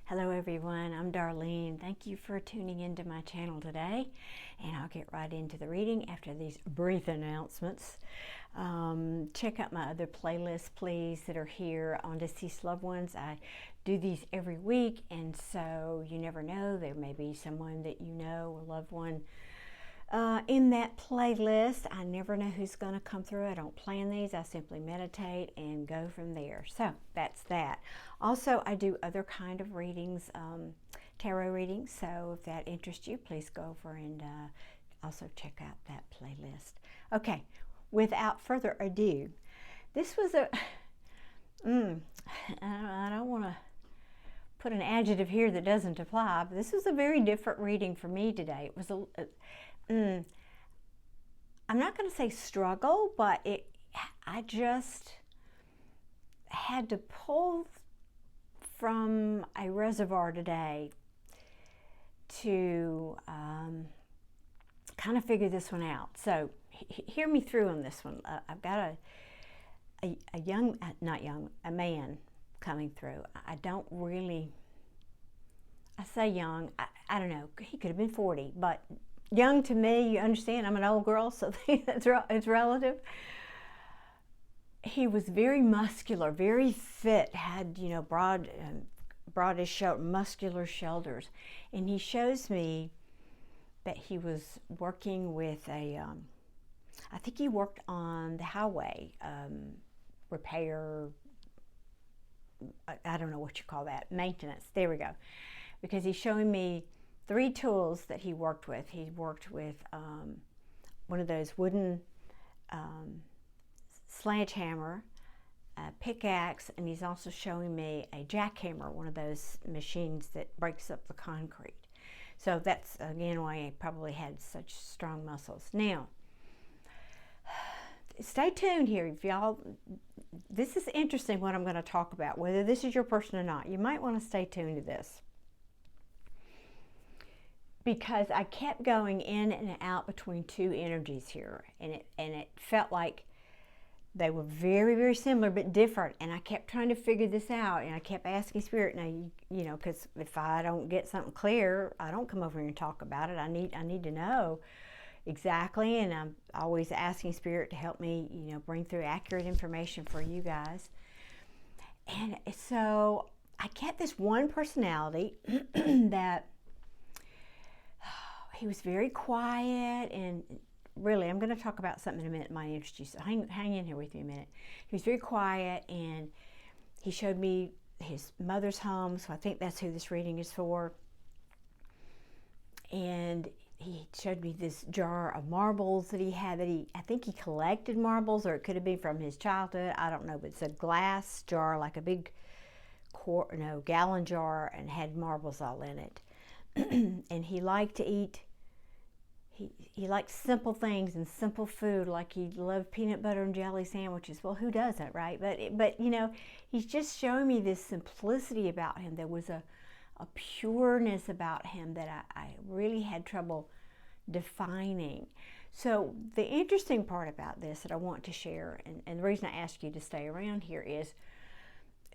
Hello everyone, I'm Darlene. Thank you for tuning into my channel today, and I'll get right into the reading after these brief announcements. Check out my other playlists, please, that are here on Deceased Loved Ones. I do these every week, and so you never know, there may be someone that you know, a loved one, in that playlist. I never know who's going to come through. I don't plan these. I simply meditate and go from there. So that's that. Also, I do other kind of readings, tarot readings. So if that interests you, please go over and also check out that playlist. Okay, without further ado, this was a, I don't want to put an adjective here that doesn't apply, but this was a very different reading for me today. It was I'm not going to say struggle, but I just had to pull from a reservoir today to kind of figure this one out. So hear me through on this one. I've got a man coming through. I say young, I don't know, he could have been 40, but young to me, you understand, I'm an old girl, so it's relative. He was very muscular, very fit, had, you know, broadish, muscular shoulders. And he shows me that he was working with I think he worked on the highway, repair, I don't know what you call that, maintenance, there we go. Because he's showing me 3 tools that he worked with. He worked with one of those wooden sledgehammer, a pickaxe, and he's also showing me a jackhammer, one of those machines that breaks up the concrete. So that's, again, why he probably had such strong muscles. Now, stay tuned here, if y'all. This is interesting what I'm going to talk about, whether this is your person or not. You might want to stay tuned to this, because I kept going in and out between 2 energies here, and it felt like they were very, very similar but different, and I kept trying to figure this out, and I kept asking Spirit. Now, you know, because if I don't get something clear, I don't come over here and talk about it. I need to know exactly, and I'm always asking Spirit to help me, you know, bring through accurate information for you guys. And so I get this one personality that he was very quiet, and really, I'm going to talk about something in a minute that might interest you, so hang in here with me a minute. He was very quiet, and he showed me his mother's home, so I think that's who this reading is for. And he showed me this jar of marbles that he had, I think he collected marbles, or it could have been from his childhood, I don't know, but it's a glass jar, like a big gallon jar, and had marbles all in it. And he liked to eat, he liked simple things and simple food, like he loved peanut butter and jelly sandwiches. Well, who doesn't, right? But you know, he's just showing me this simplicity about him. There was a pureness about him that I really had trouble defining. So the interesting part about this that I want to share, and the reason I ask you to stay around here is,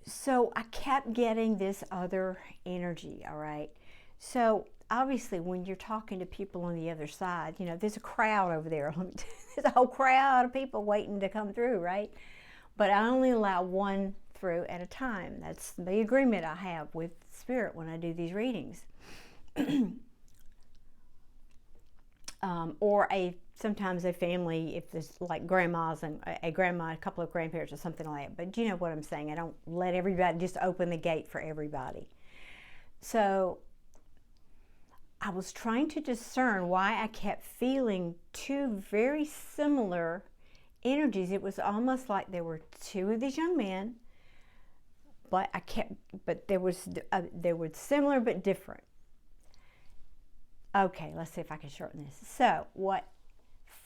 so I kept getting this other energy, all right? So obviously, when you're talking to people on the other side, you know, there's a crowd over there. There's a whole crowd of people waiting to come through, right? But I only allow one through at a time. That's the agreement I have with Spirit when I do these readings. Or sometimes a family, if there's like grandmas and a grandma, a couple of grandparents or something like that. But you know what I'm saying. I don't let everybody, just open the gate for everybody. So I was trying to discern why I kept feeling 2 very similar energies. It was almost like there were 2 of these young men, but they were similar but different. Okay, let's see if I can shorten this. So what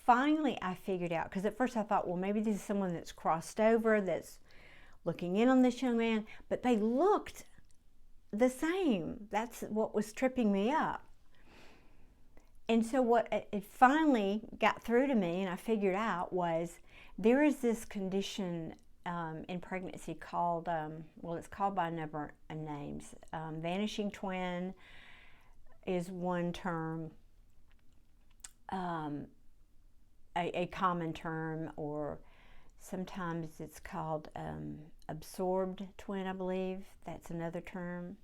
finally I figured out, because at first I thought, well, maybe this is someone that's crossed over, that's looking in on this young man, but they looked the same. That's what was tripping me up. And so what it finally got through to me, and I figured out, was there is this condition in pregnancy called, well, it's called by a number of names. Vanishing Twin is one term, a common term, or sometimes it's called absorbed twin, I believe. That's another term.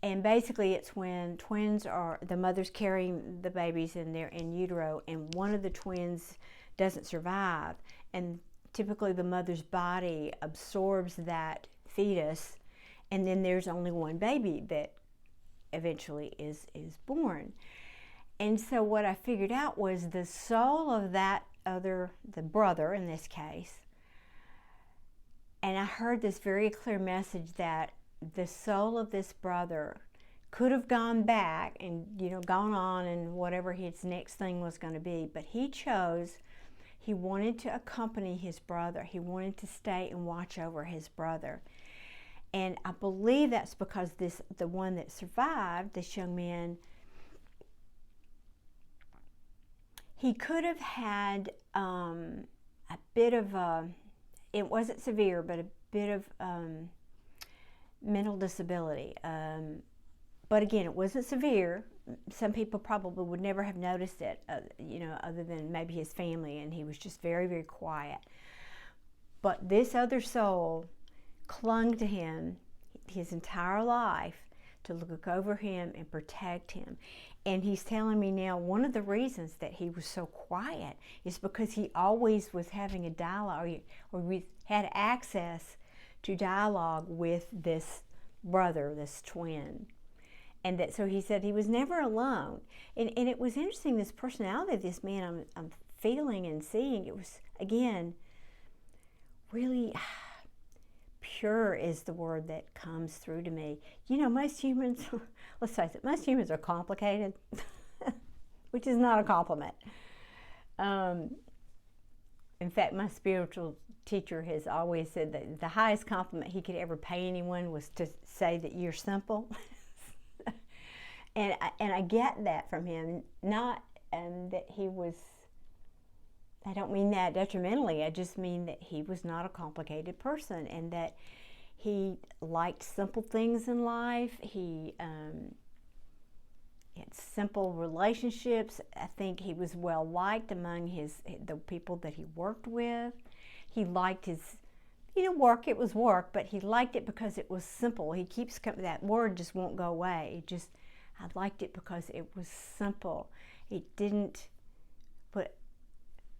And basically it's when twins are, the mother's carrying the babies in there in utero, and one of the twins doesn't survive. And typically the mother's body absorbs that fetus, and then there's only one baby that eventually is born. And so what I figured out was the soul of that other, the brother in this case, and I heard this very clear message that the soul of this brother could have gone back and, you know, gone on and whatever his next thing was going to be, but he chose, he wanted to accompany his brother. He wanted to stay and watch over his brother. And I believe that's because the one that survived, this young man, he could have had a bit of a, it wasn't severe, but a bit of mental disability. But again, it wasn't severe. Some people probably would never have noticed it, you know, other than maybe his family, and he was just very, very quiet. But this other soul clung to him his entire life to look over him and protect him. And he's telling me now one of the reasons that he was so quiet is because he always was having a dialogue, or we had access to dialogue with this brother, this twin. And that, so he said he was never alone. And it was interesting, this personality of this man I'm feeling and seeing, it was, again, really pure is the word that comes through to me. You know, most humans, let's face it, most humans are complicated, which is not a compliment. In fact, my spiritual teacher has always said that the highest compliment he could ever pay anyone was to say that you're simple. And I get that from him, not that he was, I don't mean that detrimentally, I just mean that he was not a complicated person, and that he liked simple things in life. He had simple relationships. I think he was well liked among the people that he worked with. He liked his, you know, work, it was work, but he liked it because it was simple. He keeps, that word just won't go away. It just, I liked it because it was simple. It didn't put,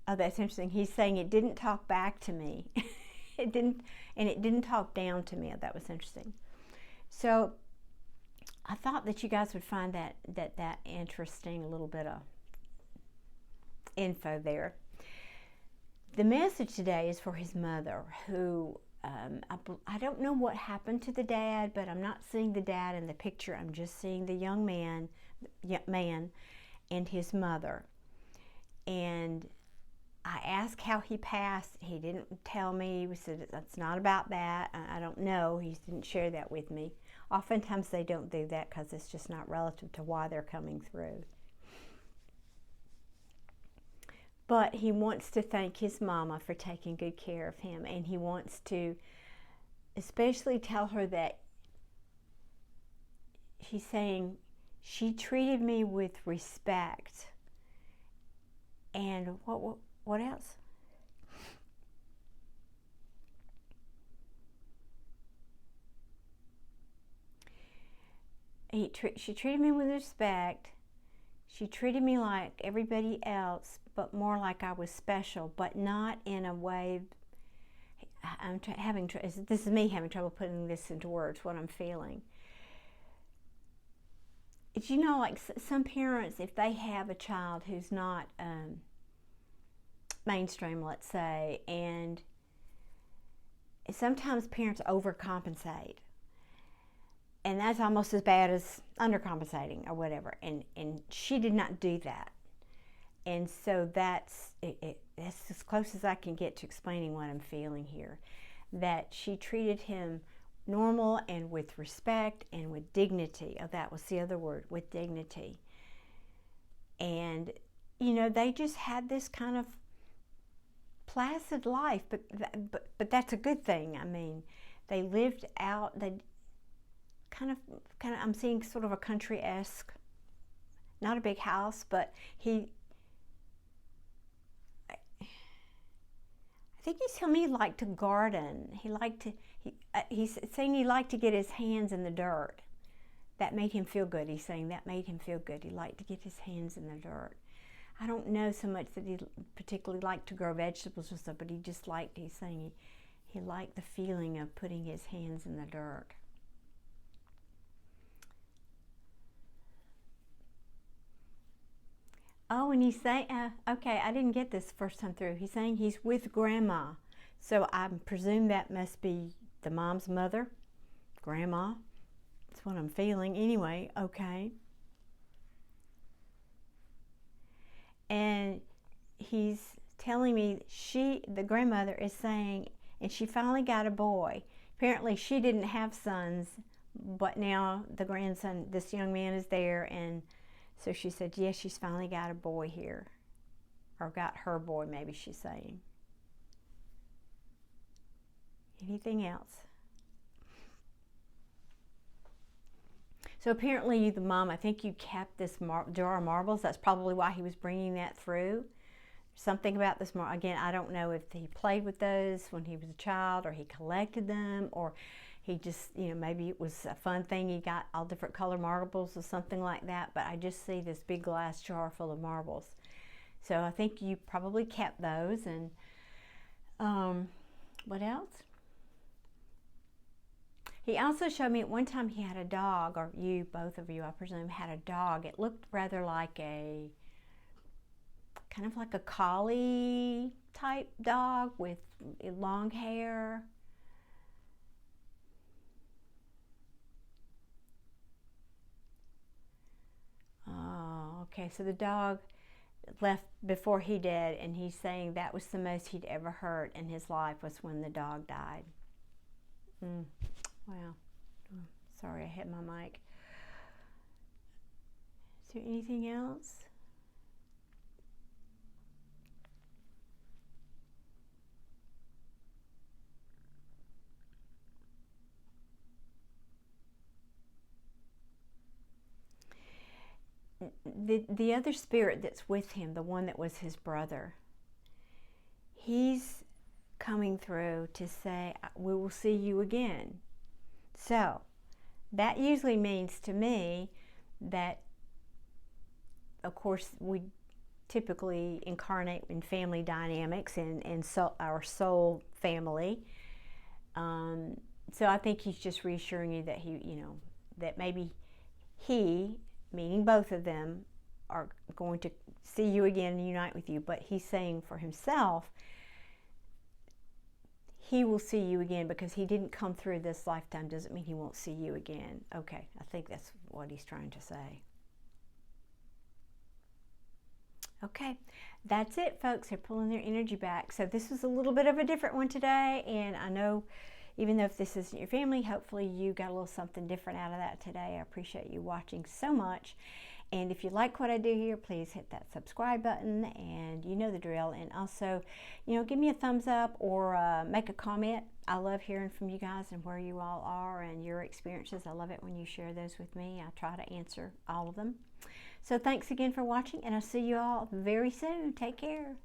oh, that's interesting. He's saying it didn't talk back to me. It didn't talk down to me. That was interesting. So I thought that you guys would find that interesting, a little bit of info there. The message today is for his mother, who I don't know what happened to the dad, but I'm not seeing the dad in the picture. I'm just seeing the young man and his mother. And I asked how he passed. He didn't tell me. He said, it's not about that. I don't know. He didn't share that with me. Oftentimes they don't do that because it's just not relative to why they're coming through. But he wants to thank his mama for taking good care of him. And he wants to especially tell her that he's saying, she treated me with respect. And what else? She treated me with respect. She treated me like everybody else, but more like I was special, but not in a way. This is me having trouble putting this into words, what I'm feeling. It's, you know, like some parents, if they have a child who's not mainstream, let's say, and sometimes parents overcompensate. And that's almost as bad as undercompensating or whatever. And she did not do that. And so that's as close as I can get to explaining what I'm feeling here. That she treated him normal and with respect and with dignity. Oh, that was the other word, with dignity. And, you know, they just had this kind of placid life, but that's a good thing. I mean, they lived out, they kind of, I'm seeing sort of a country-esque, not a big house, but I think he's telling me he liked to garden. He's saying he liked to get his hands in the dirt. That made him feel good. He's saying that made him feel good. He liked to get his hands in the dirt. I don't know so much that he particularly liked to grow vegetables or stuff, but he's saying he liked the feeling of putting his hands in the dirt. Oh, and he's saying, okay, I didn't get this first time through. He's saying he's with Grandma. So I presume that must be the mom's mother, Grandma. That's what I'm feeling. Anyway, okay. And he's telling me the grandmother is saying, and she finally got a boy. Apparently she didn't have sons, but now the grandson, this young man, is there, and so she said, yes, she's finally got a boy here. Or got her boy, maybe she's saying. Anything else? So apparently the mom, I think you kept this jar of marbles. That's probably why he was bringing that through. Something about this marble. Again, I don't know if he played with those when he was a child, or he collected them, or he just, maybe it was a fun thing. He got all different color marbles or something like that. But I just see this big glass jar full of marbles. So I think you probably kept those. And what else? He also showed me at one time he had a dog, or you, both of you, I presume, had a dog. It looked rather like kind of like a collie type dog with long hair. Oh, okay, so the dog left before he did, and he's saying that was the most he'd ever hurt in his life was when the dog died. Wow. Oh, sorry, I hit my mic. Is there anything else? The other spirit that's with him, the one that was his brother, he's coming through to say, we will see you again. So that usually means to me that, of course, we typically incarnate in family dynamics and so our soul family. So I think he's just reassuring you that that maybe he, meaning both of them, are going to see you again and unite with you. But he's saying for himself, he will see you again, because he didn't come through this lifetime doesn't mean he won't see you again. Okay, I think that's what he's trying to say. Okay, that's it, folks. They're pulling their energy back. So this was a little bit of a different one today, and I know even though if this isn't your family, hopefully you got a little something different out of that today. I appreciate you watching so much. And if you like what I do here, please hit that subscribe button, and you know the drill. And also, give me a thumbs up or make a comment. I love hearing from you guys and where you all are and your experiences. I love it when you share those with me. I try to answer all of them. So thanks again for watching, and I'll see you all very soon. Take care.